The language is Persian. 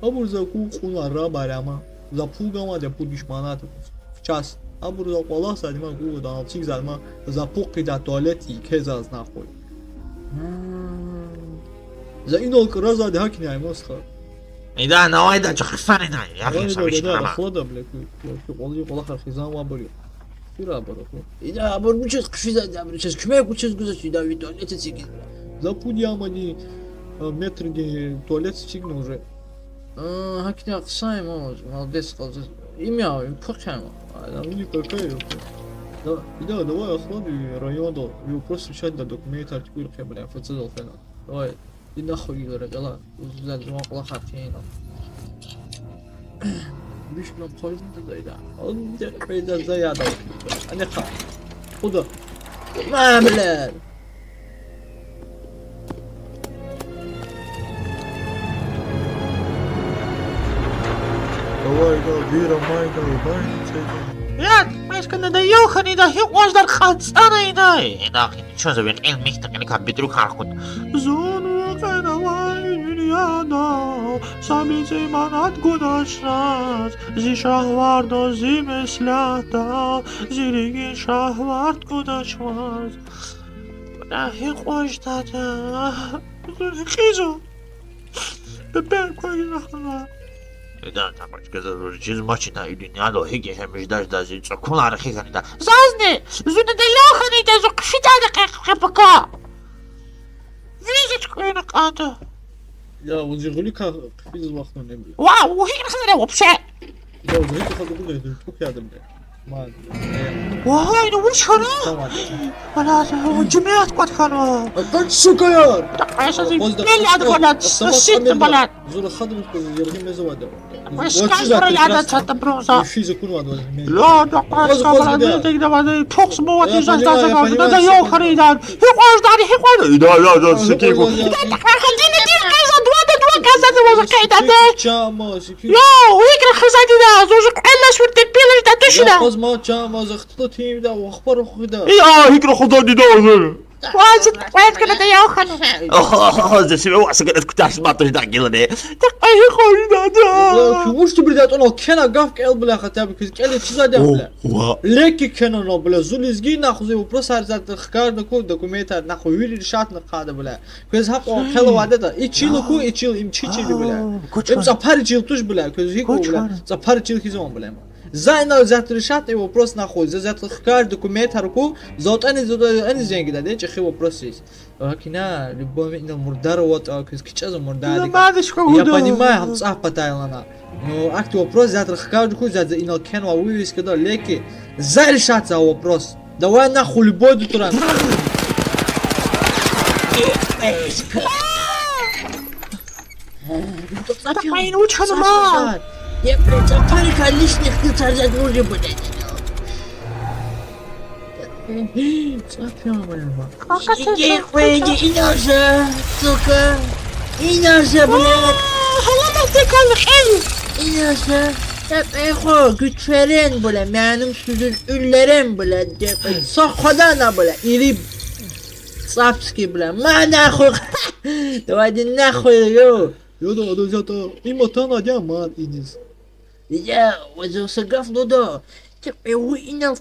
Абур за ку хуна рабаряма. За пугама де пудишманат. В час. Абур за qola sadima ку да чиг задма за пуqi да туалети кезаз нахуй. За инол раза де хакни аймосха. إذا أنا وايد أخفاني ده يا أخي وانا سوي شيء ده ما خلاص بلك qola خرخزان وابري. Şura bırak. İda abur bu çiz kışı da abur çiz küme bu çiz güzel da video ne çiz ki. За пудяма ни метр де туалет стигну уже. Hakine kısayım o. Молодец kaldı. İmya покем. Она не какая. Да, давай охлади району. Вы просто сейчас да документы артикул бля, фацел фена. Давай. И нахуй говорю, дала. Узлал жма qola xarxina. مش من قلت زي ده قلت كده زي ده انا خذ ما بلاد давай да вира майка и يا مش كنا ده يوخني ده هي واجد خلصانة ده إذا أخي شو زبين علمي تكني كان بدروك هاخد زون كنا وايد يا دا سامي زي ما نتقدش راس زي شهوار دا زي مسلاتا زي ريجي شهوار تقدش واز ده هي واجد ده خيزو ببين كويس أخنا إذا تعمل كذا رجل ماشي تا يدني هذا هيجي هم مش داش دازي تكون على خير ده زازني زود دلو خني ده زق شي ده خبكا فيش تكون قاعدة يا وزغلي كا في الوقت نبي واو وهي خذنا وبشع يا وزغلي خذ بقول له توك يا دم ما وهاي وش هنا ولا جمعيات قد كانوا قد سكر عشان اللي عاد بلد الست بلد زور خدمة يرغي مزوده مش كان العدد حتى بروزا في زكون واد لا دقائق صبر تقدر بعد توكس مو وقت جالس ده يو خريدان هي قاعد داري هي قاعد لا لا سكيكو خلينا دير كذا دوا كذا وزا قاعد تشامو يو هيك الخزادي ده زوجك علا شو تبيلش ده تشنا قز ما تشامو زخطط تيم ده واخبار خدا هيك الخزادي ده واجد كده ده يو خريدان زي سمعوا عسكرت كنت اسمع طيب كده ده هي خريدان ده وش تبردات انا كنا قافك قلب لا خطاب كل تشزا ده ليك كنا نو بلا زولزغي ناخذ وبروس هرزات خكار نكو دوكومنتار ناخذ ويلي شات نقاده بلا كز حق كلا وعده ايتشيلو كو ايتشيل امتشيتشي بلا ام صفار جيلتوش بلا كز هيك بلا صفار جيل كيزون بلا زاينا زات رشات ايو بروس ناخذ زات خكار دوكومنتار كو زوت اني زنگ ده چه خو بروسيس هكنا لبوم ان مردار وات كز كيچاز مردار يا понимаю صح патайлана но акти вопрос завтра хакаю ку за инал кен ва вивис кеда леки за решат за вопрос давай нахуй любой туран Такая научка нема. Я только лишних не царят вроде бы. Иди, выйди, и ножа, сука. И ножа, блядь. И ножа. Eho güç veren böyle benim sözün üllerim böyle sakhadan böyle iri sapski böyle ma nahul давай нахуй yo يودا ادو زاتا иматана дя мат инис я возился говно да ты уинал